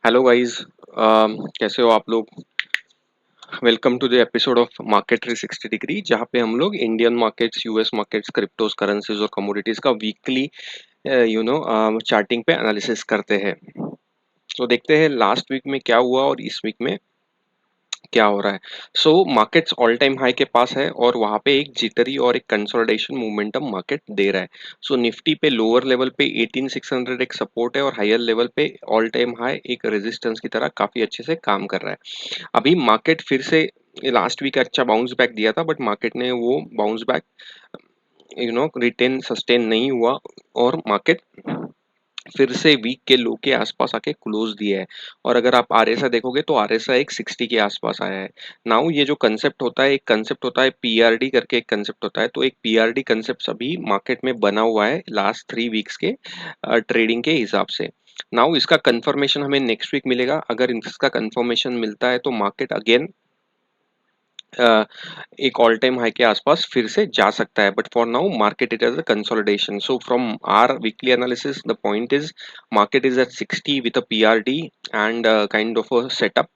Hello guys. कैसे हो आप लोग। Welcome to the episode of market 360 degree, जहाँ पे हम लोग Indian markets, US markets, cryptos, currencies और कमोडिटीज का वीकली चार्टिंग पे एनालिसिस करते हैं। तो देखते हैं लास्ट वीक में क्या हुआ और इस वीक में क्या हो रहा है। सो मार्केट्स ऑल टाइम हाई के पास है और वहां पे एक जिटरी और एक कंसोलिडेशन मोमेंटम मार्केट दे रहा है। सो निफ्टी पे लोअर लेवल पे 18600 एक सपोर्ट है और हायर लेवल पे ऑल टाइम हाई एक रेजिस्टेंस की तरह काफी अच्छे से काम कर रहा है। अभी मार्केट फिर से लास्ट वीक अच्छा बाउंस बैक दिया था, बट मार्केट ने वो बाउंस बैक रिटेन सस्टेन नहीं हुआ और मार्केट फिर से वीक के लो के आसपास आके क्लोज दिया है। और अगर आप आरएसआई देखोगे तो आरएसआई एक 60 के आसपास आया है। नाउ ये जो कंसेप्ट होता है, एक कंसेप्ट होता है पीआरडी करके, एक कंसेप्ट होता है। तो एक पीआरडी कंसेप्ट अभी मार्केट में बना हुआ है लास्ट 3 वीक्स के ट्रेडिंग के हिसाब से। नाउ इसका कंफर्मेशन हमें नेक्स्ट वीक मिलेगा। अगर इसका कंफर्मेशन मिलता है तो मार्केट अगेन एक ऑल टाइम हाई के आसपास फिर से जा सकता है, but for now market it as a consolidation. So from our weekly analysis the point is market is at 60 with a PRD and kind of a setup.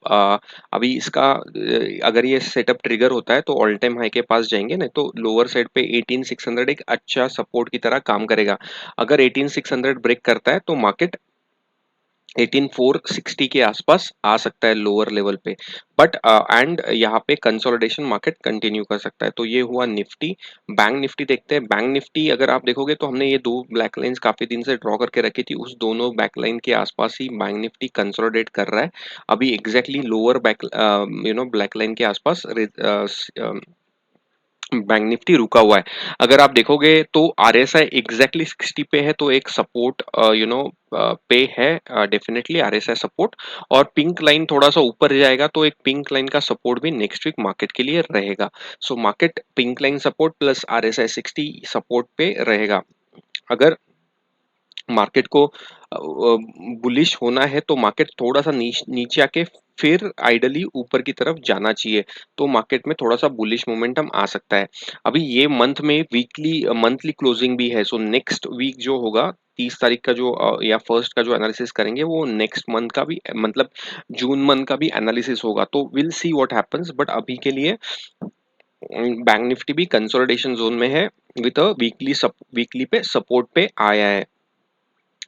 अभी इसका अगर ये सेटअप ट्रिगर होता है तो ऑल टाइम हाई के पास जाएंगे, नहीं तो लोअर साइड पे 18600 एक अच्छा सपोर्ट की तरह काम करेगा। अगर 18600 ब्रेक करता है तो मार्केट 18460 के आसपास आ सकता है लोअर लेवल पे, बट एंड यहाँ पे कंसोलिडेशन मार्केट कंटिन्यू कर सकता है। तो ये हुआ निफ्टी। बैंक निफ्टी देखते हैं। बैंक निफ्टी अगर आप देखोगे तो हमने ये दो ब्लैक लाइंस काफी दिन से ड्रॉ करके रखी थी, उस दोनों बैक लाइन के आसपास ही बैंक निफ्टी कंसोलिडेट कर रहा है। अभी exactly lower back black line के आसपास बैंक निफ्टी रुका हुआ है। अगर आप देखोगे तो आरएसआई एग्जैक्टली 60 पे है, तो एक सपोर्ट पे है डेफिनेटली आरएसआई सपोर्ट। और पिंक लाइन थोड़ा सा ऊपर जाएगा तो एक पिंक लाइन का सपोर्ट भी नेक्स्ट वीक मार्केट के लिए रहेगा। So market pink line support plus RSI 60 support पे रहेगा। अगर मार्केट को बुलिश होना है तो मार्केट थोड़ा सा नीचे आके फिर आइडली ऊपर की तरफ जाना चाहिए, तो मार्केट में थोड़ा सा बुलिश मोमेंटम आ सकता है। अभी ये मंथ में वीकली मंथली क्लोजिंग भी है, सो नेक्स्ट वीक जो होगा 30 तारीख का जो या फर्स्ट का जो एनालिसिस करेंगे वो नेक्स्ट मंथ का भी, मतलब जून मंथ का भी एनालिसिस होगा। तो will see what happens, but अभी के लिए बैंक निफ्टी भी कंसोलिडेशन जोन में है विद अ वीकली पे सपोर्ट पे आया है।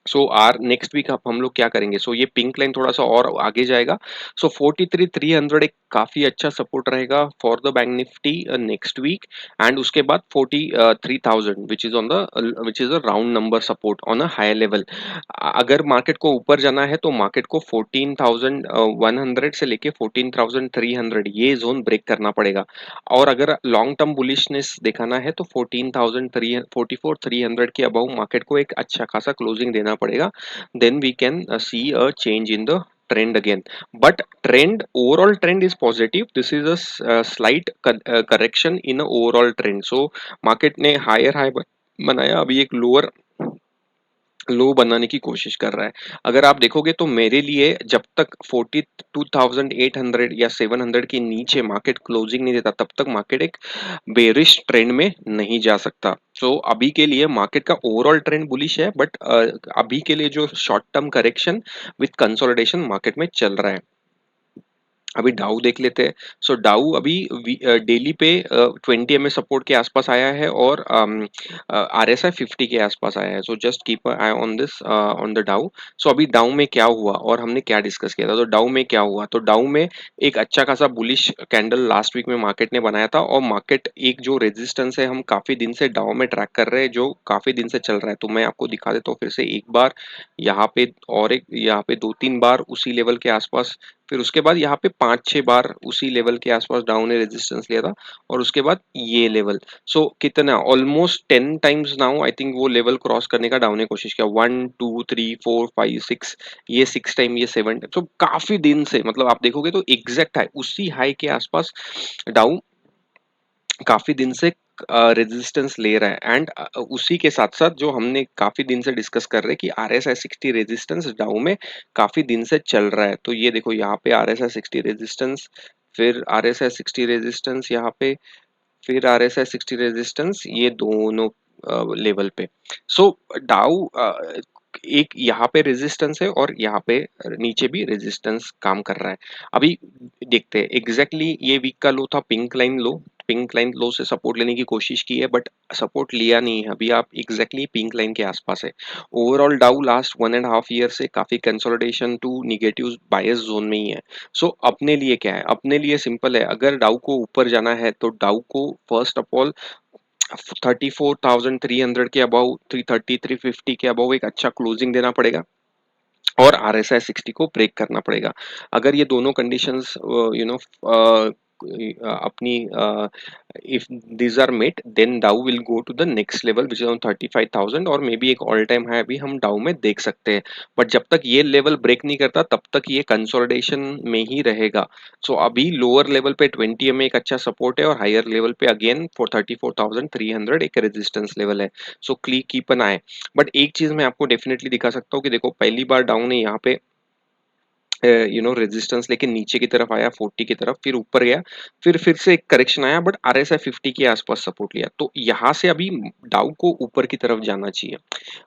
सो आर नेक्स्ट वीक अब हम लोग क्या करेंगे। सो ये पिंक लाइन थोड़ा सा और आगे जाएगा। सो 43,300 एक काफी अच्छा सपोर्ट रहेगा for the bank Nifty next week. And उसके बाद 43,000 which is a round number support on a higher level. अगर मार्केट को ऊपर जाना है तो मार्केट को 14,100 से लेके 14,300 ये जोन ब्रेक करना पड़ेगा। और अगर लॉन्ग टर्म बुलिशनेस दिखाना है तो 44,300 के अबव मार्केट को एक अच्छा खासा क्लोजिंग देना पड़ेगा। Then we can see a change in the trend again, but overall trend is positive. This is a slight correction in a overall trend. So market ने higher high बनाया, अभी एक लोअर लो बनाने की कोशिश कर रहा है। अगर आप देखोगे तो मेरे लिए जब तक 42,800 या 700 के नीचे मार्केट क्लोजिंग नहीं देता तब तक मार्केट एक बेरिश ट्रेंड में नहीं जा सकता। तो अभी के लिए मार्केट का ओवरऑल ट्रेंड बुलिश है, बट अभी के लिए जो short term correction with consolidation market में चल रहा है। अभी डाउ देख लेते हैं। सो डाउ अभी डेली पे 20 सपोर्ट के आसपास आया है और आरएसआई 50 के आसपास आया है। So just keep I on this on the डाउ। सो अभी डाउ में क्या हुआ और हमने क्या डिस्कस किया था। तो डाउ में क्या हुआ, तो डाउ में एक अच्छा खासा बुलिश कैंडल लास्ट वीक में मार्केट ने बनाया था और मार्केट एक जो रेजिस्टेंस है हम काफी दिन से डाउ में ट्रैक कर रहे हैं, जो काफी दिन से चल रहा है। तो मैं आपको दिखा देता हूँ फिर से एक बार यहाँ पे और एक यहाँ पे 2-3 बार उसी लेवल के आसपास, फिर उसके बाद यहाँ पे 5-6 बार उसी लेवल के आसपास डाउन ने रेजिस्टेंस लिया था और उसके बाद ये लेवल। सो कितना almost 10 times now I think वो लेवल क्रॉस करने का डाउन ने कोशिश किया। 1 2 3 4 5 6, ये 6 टाइम, ये 7 टाइम। सो काफी दिन से, मतलब आप देखोगे तो एग्जैक्ट हाई उसी हाई के आसपास डाउन काफी दिन से रेजिस्टेंस ले रहा है। एंड उसी के साथ साथ जो हमने काफी दिन से डिस्कस कर रहे हैं कि आरएसआई 60 रेजिस्टेंस डाउ में काफी दिन से चल रहा है। तो ये देखो यहाँ पे आरएसआई 60 रेजिस्टेंस, फिर आरएसआई 60 रेजिस्टेंस यहाँ पे, फिर आरएसआई 60 रेजिस्टेंस, ये दोनों लेवल पे। सो डाउ एक यहाँ पे रेजिस्टेंस है और यहाँ पे नीचे भी रेजिस्टेंस काम कर रहा है। अभी देखते हैं एग्जैक्टली ये वीक का लो था पिंक लाइन लो से सपोर्ट लेने की कोशिश की है बट सपोर्ट लिया नहीं है। अभी आप एग्जैक्टली पिंक लाइन के आसपास है। ओवरऑल डाउ लास्ट 1.5 ईयर से काफी consolidation to negative bias zone में ही है। सो अपने लिए क्या है, अपने लिए सिंपल है, अगर डाउ को ऊपर जाना है तो डाउ को फर्स्ट ऑफ ऑल 34,300 के अबाउ, 330 350 के अबाउ एक अच्छा क्लोजिंग देना पड़ेगा और RSI 60 को ब्रेक करना पड़ेगा। अगर ये दोनों कंडीशंस यू नो अपनी if these are met then Dow will go to the next level which is on 35,000 और मे बी एक ऑल टाइम हाई भी हम डाउ में देख सकते हैं। बट जब तक ये लेवल ब्रेक नहीं करता तब तक ये कंसोलिडेशन में ही रहेगा। सो अभी लोअर लेवल पे 20 में एक अच्छा सपोर्ट है और हायर लेवल पे अगेन फॉर 34,300 एक रेजिस्टेंस लेवल है। So keep an I. But एक चीज मैं आपको डेफिनेटली दिखा सकता हूँ कि देखो पहली बार डाउन है यहाँ पे रेजिस्टेंस लेके नीचे की तरफ आया 40 की तरफ, फिर ऊपर गया, फिर से एक करेक्शन आया बट RSI 50 के आसपास सपोर्ट लिया। तो यहाँ से अभी डाउ को ऊपर की तरफ जाना चाहिए।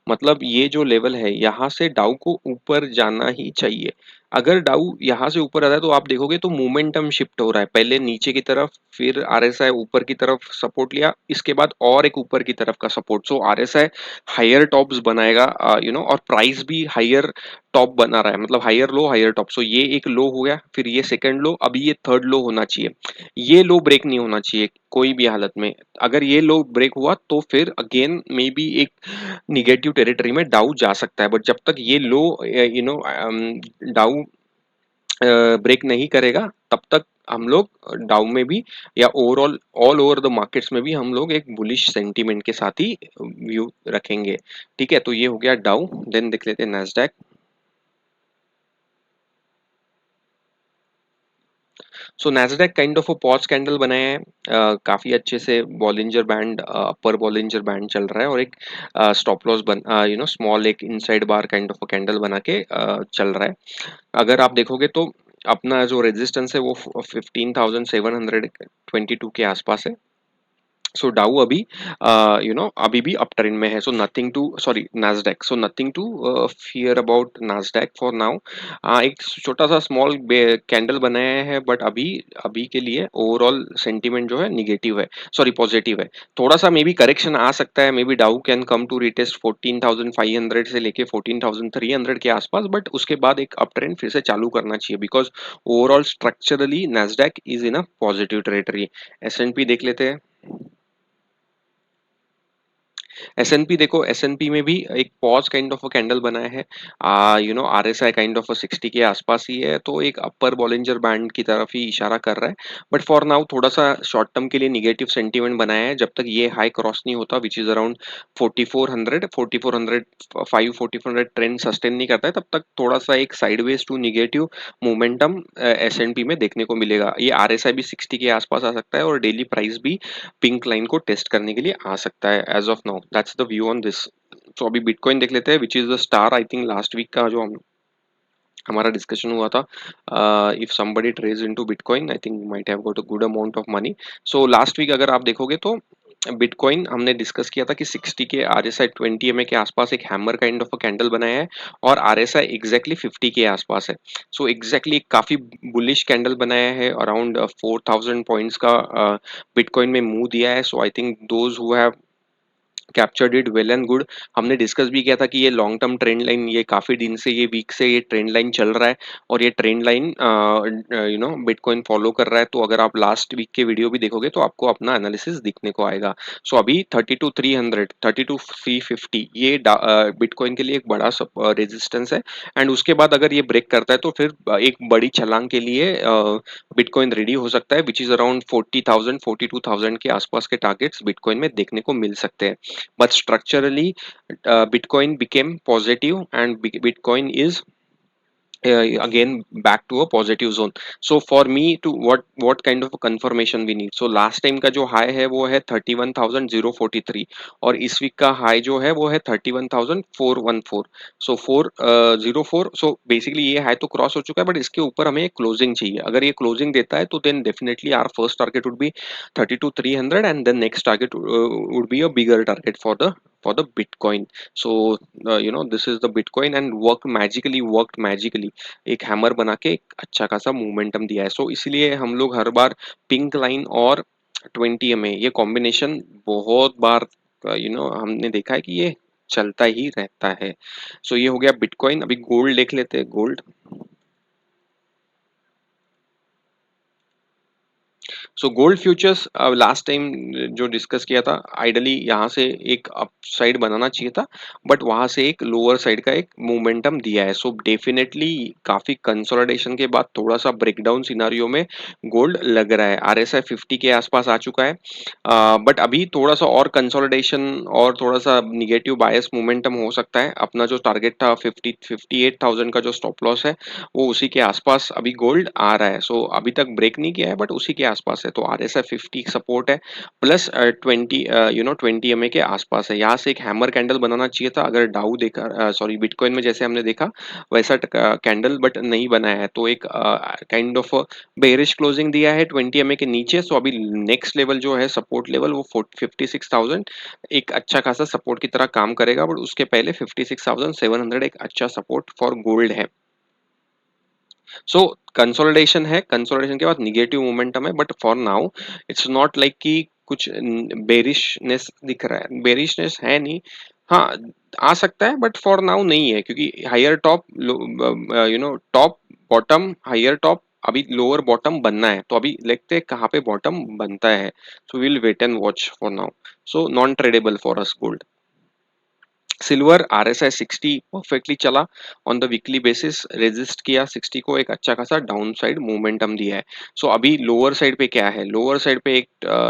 मतलब ये जो लेवल है यहाँ से डाउ को ऊपर जाना ही चाहिए। अगर डाउ यहाँ से ऊपर आता है तो आप देखोगे तो मोमेंटम शिफ्ट हो रहा है, पहले नीचे की तरफ, फिर RSI ऊपर की तरफ सपोर्ट लिया, इसके बाद और एक ऊपर की तरफ का सपोर्ट। सो RSI हायर टॉप्स बनाएगा और प्राइस भी हायर टॉप बना रहा है, मतलब हायर टॉप। सो ये एक लो हो गया, फिर ये सेकंड लो, अभी ये थर्ड लो होना चाहिए। ये लो ब्रेक नहीं होना चाहिए कोई भी हालत में। अगर ये लो ब्रेक हुआ तो फिर अगेन मे बी एक निगेटिव टेरिटरी में डाउ जा सकता है। बट जब तक ये लो डाउ ब्रेक नहीं करेगा तब तक हम लोग डाउ में भी या overall all over the markets में भी हम लोग एक बुलिश सेंटीमेंट के साथ ही व्यू रखेंगे। ठीक है, तो ये हो गया डाउ। देन देख लेते हैं Nasdaq. So Nasdaq kind of a pause candle बनाया है, काफी अच्छे से बॉलिंजर बैंड, अपर बॉलिंजर बैंड चल रहा है और एक स्टॉप लॉस बन स्मॉल एक inside bar kind of uh candle बना के चल रहा है। अगर आप देखोगे तो अपना जो रेजिस्टेंस है वो 15,722 के आसपास है। सो डाउ अभी अभी भी अप ट्रेंड में है। So nothing to sorry Nasdaq, so nothing to fear about Nasdaq for now. एक छोटा सा स्मॉल कैंडल बनाया है बट अभी अभी के लिए ओवरऑल सेंटीमेंट जो है निगेटिव है, सॉरी पॉजिटिव है। थोड़ा सा मे बी करेक्शन आ सकता है, मे बी डाउ कैन कम टू रिटेस्ट 14,500 से लेके 14,300 के आसपास, बट उसके बाद एक अप ट्रेंड फिर से चालू करना चाहिए because overall structurally Nasdaq is in a positive territory. S&P देख लेते हैं। S&P देखो, S&P में भी एक pause kind of uh candle बनाया है। RSI काइंड ऑफ अ 60 के आसपास ही है, तो एक अपर बॉलिंजर बैंड की तरफ ही इशारा कर रहा है। बट फॉर नाउ थोड़ा सा शॉर्ट टर्म के लिए निगेटिव सेंटीमेंट बनाया है। जब तक ये हाई क्रॉस नहीं होता which is around 4400 trend sustain नहीं करता है तब तक थोड़ा सा एक sideways to negative momentum S&P में देखने को मिलेगा। ये RSI भी 60 के आसपास आ सकता है और डेली प्राइस भी पिंक लाइन को टेस्ट करने के लिए आ सकता है। As of now that's the view on this. तो अभी बिटकॉइन देख लेते हैं which is the star. I think last week का जो हमारा डिस्कशन हुआ था, if somebody trades into bitcoin I think might have got a good amount of money. So last week अगर आप देखोगे तो बिटकॉइन हमने डिस्कस किया था कि 60 के RSI 20 एमए के आसपास एक hammer kind of uh candle बनाया है और RSI एग्जैक्टली 50 के आसपास है। सो एग्जैक्टली काफी बुलिश कैंडल बनाया है, अराउंड 4,000 पॉइंट्स का बिटकॉइन में मूव दिया है। So I think those who have captured it well and good. हमने डिस्कस भी किया था कि ये लॉन्ग टर्म ट्रेंड लाइन, ये काफी दिन से, ये वीक से ये ट्रेंड लाइन चल रहा है और ये ट्रेंड लाइन बिटकॉइन फॉलो कर रहा है। तो अगर आप लास्ट वीक के वीडियो भी देखोगे तो आपको अपना एनालिसिस दिखने को आएगा। सो अभी 32,300 32,350 ये बिटकॉइन के लिए एक बड़ा रेजिस्टेंस है एंड उसके बाद अगर ये ब्रेक करता है तो फिर एक बड़ी छलांग के लिए बिटकॉइन रेडी हो सकता है विच इज अराउंड 40,000 42,000 के आसपास के टारगेट्स बिटकॉइन में देखने को मिल सकते हैं। But structurally, Bitcoin became positive and Bitcoin is again back to a positive zone. So for me to what kind of a confirmation we need? So last time का जो high है वो है 31,043 और इस वीक का हाई जो है वो है 31,414। सो 404। सो बेसिकली ये हाई तो क्रॉस हो चुका है बट इसके ऊपर हमें क्लोजिंग चाहिए। अगर ये क्लोजिंग देता है तो then definitely our first target would be 32,300 and then next target would be a bigger target for the for the Bitcoin. So this is the Bitcoin and worked magically एक hammer बना के एक अच्छा खासा momentum दिया है. सो इसीलिए हम लोग हर बार पिंक लाइन और 20 MA ये कॉम्बिनेशन बहुत बार हमने देखा है कि ये चलता ही रहता है. सो ये हो गया बिटकॉइन. अभी गोल्ड देख लेते हैं. Gold. So gold futures last time जो डिस्कस किया था, आइडली यहाँ से एक अप साइड बनाना चाहिए था, बट वहां से एक लोअर साइड का एक मोमेंटम दिया है. सो डेफिनेटली काफी कंसोलिडेशन के बाद थोड़ा सा ब्रेकडाउन सिनारियो में गोल्ड लग रहा है. RSI 50 के आसपास आ चुका है, बट अभी थोड़ा सा और कंसोलिडेशन और थोड़ा सा निगेटिव बायस मोमेंटम हो सकता है. अपना जो टारगेट था 58,000 का जो स्टॉप लॉस है वो उसी के आसपास अभी गोल्ड आ रहा है. सो अभी तक ब्रेक नहीं किया है बट उसी के आसपास है. तो RSI 50 सपोर्ट है, प्लस 20 MA के आसपास है. यहाँ से एक हैमर कैंडल बनाना चाहिए था अगर डाउ देखा, सॉरी बिटकॉइन में जैसे हमने देखा वैसा कैंडल, बट नहीं बनाया है. तो एक काइंड ऑफ बेरिश क्लोजिंग दिया है 20 MA के नीचे. सो अभी नेक्स्ट लेवल जो है सपोर्ट लेवल वो 56,000 एक अच्छा खासा सपोर्ट की तरह काम करेगा, बट उसके पहले 56,700 एक अच्छा सपोर्ट फॉर गोल्ड है. सो कंसोलिडेशन है, कंसोलिडेशन के बाद निगेटिव मोमेंटम है, but for now it's not like कि कुछ बेरिशनेस दिख रहा है. बेरिशनेस है नहीं. हाँ, आ सकता है बट फॉर नाउ नहीं है, क्योंकि higher top top bottom higher top अभी लोअर बॉटम बनना है. तो अभी देखते हैं कहाँ पे बॉटम बनता है. So will wait and watch for now. So non tradable for us gold. Silver RSI 60 perfectly चला on the weekly basis, resist किया 60 को, एक अच्छा खासा डाउन साइड मोमेंटम दिया है. सो अभी लोअर साइड पे क्या है, लोअर साइड पे एक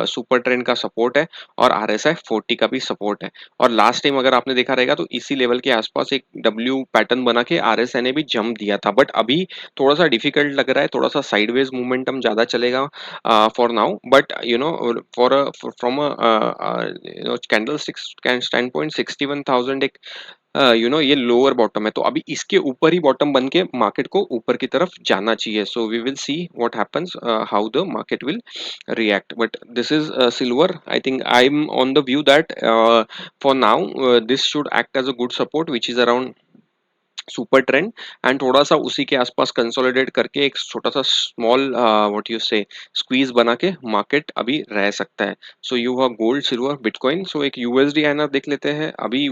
सुपर ट्रेंड का सपोर्ट है और RSI 40 का भी सपोर्ट है. और लास्ट टाइम अगर आपने देखा रहेगा तो इसी लेवल के आसपास एक डब्ल्यू पैटर्न बना के RSI ने भी जंप दिया था, बट अभी थोड़ा सा डिफिकल्ट लग रहा है, थोड़ा सा साइडवेज मोमेंटम ज्यादा चलेगा for now. But for from candle sticks stand point 61,000 एक ये लोअर बॉटम है. तो अभी इसके ऊपर ही बॉटम बन के मार्केट को ऊपर की तरफ जाना चाहिए. So we will see what happens, how the market will react. But this is silver. I think I'm on the view that for now this should act as a good support which is around super trend, and थोड़ा सा उसी के आसपास consolidate करके एक छोटा सा small what you say squeeze बना के मार्केट अभी रह सकता है. So you have gold, silver, bitcoin. So एक USD आईएनआर देख लेते हैं. अभी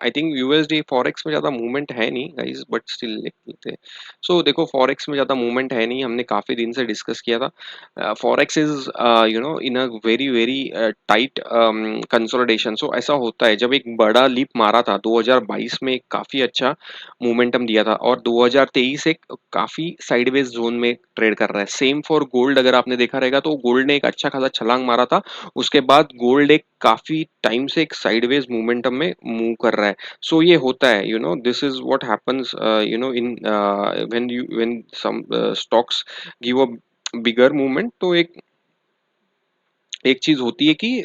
आई थिंक USD फॉरेक्स में ज्यादा मूवमेंट है नहीं गाइस, बट स्टिल देख लेते हैं. सो देखो फॉरेक्स में ज्यादा मूवमेंट है नहीं, हमने काफी दिन से डिस्कस किया था. Forex is in a very very tight consolidation. So ऐसा होता है जब एक बड़ा लीप मारा था 2022 में, एक काफी अच्छा मोमेंटम दिया था, और 2023 एक काफी साइडवेज जोन में ट्रेड कर रहा है. सेम फॉर गोल्ड, अगर आपने देखा रहेगा तो गोल्ड ने एक अच्छा खासा छलांग मारा था, उसके बाद गोल्ड एक काफी टाइम से एक साइडवेज मोमेंटम में मूव कर रहा है. सो ये होता है, this is what happens in when some stocks give a bigger movement. तो एक एक चीज होती है कि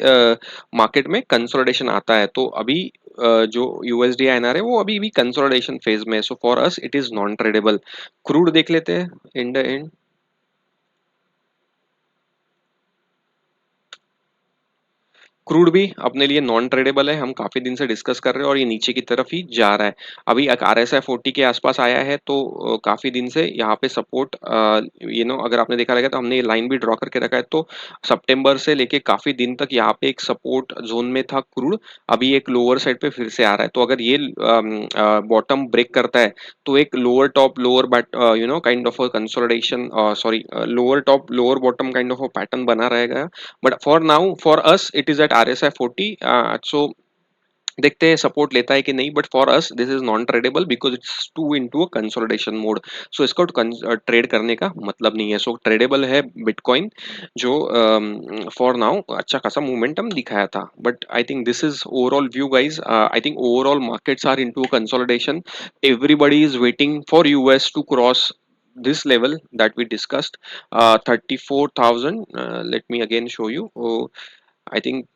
मार्केट में कंसोलिडेशन आता है. तो अभी जो USD INR है वो अभी भी कंसोलिडेशन फेज में है. So for us it is non tradable. Crude देख लेते हैं इन द एंड. क्रूड भी अपने लिए नॉन ट्रेडेबल है, हम काफी दिन से डिस्कस कर रहे हैं और ये नीचे की तरफ ही जा रहा है. अभी RSI 40 के आसपास आया है, तो काफी दिन से यहाँ पे सपोर्ट, अगर आपने देखा रहेगा तो हमने ये लाइन भी ड्रॉ करके रखा है. तो सितंबर से लेके काफी दिन तक यहाँ पे एक सपोर्ट जोन में था क्रूड, अभी एक लोअर साइड पे फिर से आ रहा है. तो अगर ये बॉटम ब्रेक करता है तो एक lower top lower kind of consolidation, sorry lower top lower bottom kind of pattern बना रहेगा. But for now for us it is at RSI 40. So देखते हैं सपोर्ट लेता है कि नहीं, but for us this is non tradable because it's to into a consolidation mode. So इसको trade करने का मतलब नहीं है. सो ट्रेडेबल है बिटकॉइन, जो फॉर नाउ अच्छा खासा मोमेंटम दिखाया था. But I think this is overall view guys. I think overall markets are into consolidation. Everybody is waiting for US to cross this level that we discussed, 34,000. Let me again show you. I think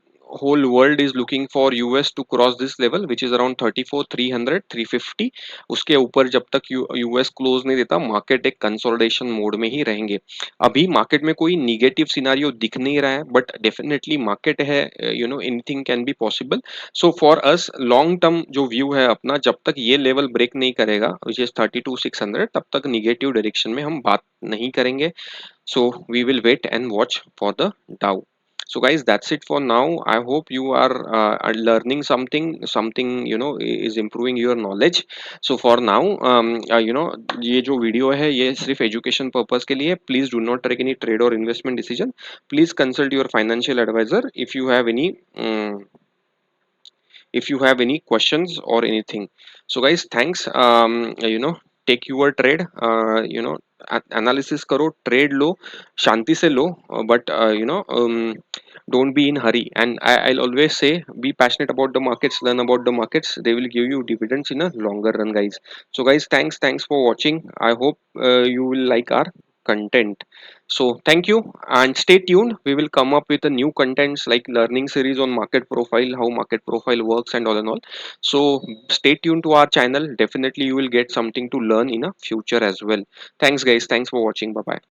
whole world is looking for US to cross this level which is around 34 300 350. उसके ऊपर जब तक US close नहीं देता market एक consolidation mode में ही रहेंगे. अभी मार्केट में कोई निगेटिव सिनारियो दिख नहीं रहा है बट डेफिनेटली मार्केट है, anything can be possible. So for us long term जो व्यू है अपना, जब तक ये लेवल ब्रेक नहीं करेगा विच इज 32 600, तब तक निगेटिव डायरेक्शन में हम बात नहीं करेंगे. So we will wait and watch for the Dow. So guys, that's it for now. I hope you are learning something is improving your knowledge. So for now, ये जो video है ये सिर्फ एजुकेशन पर्पस के लिए. Please do not take any trade और investment decision. Please consult your financial advisor if you have any questions or anything. So guys, thanks. Take your trade, analysis करो, trade लो, शांति से लो, but don't be in hurry. And I'll always say, be passionate about the markets, learn about the markets. They will give you dividends in a longer run, guys. So guys, thanks for watching. I hope you will like our content. So thank you and stay tuned. We will come up with a new contents like learning series on market profile, how market profile works and all and all. So stay tuned to our channel. Definitely you will get something to learn in a future as well. Thanks guys. Thanks for watching. Bye bye.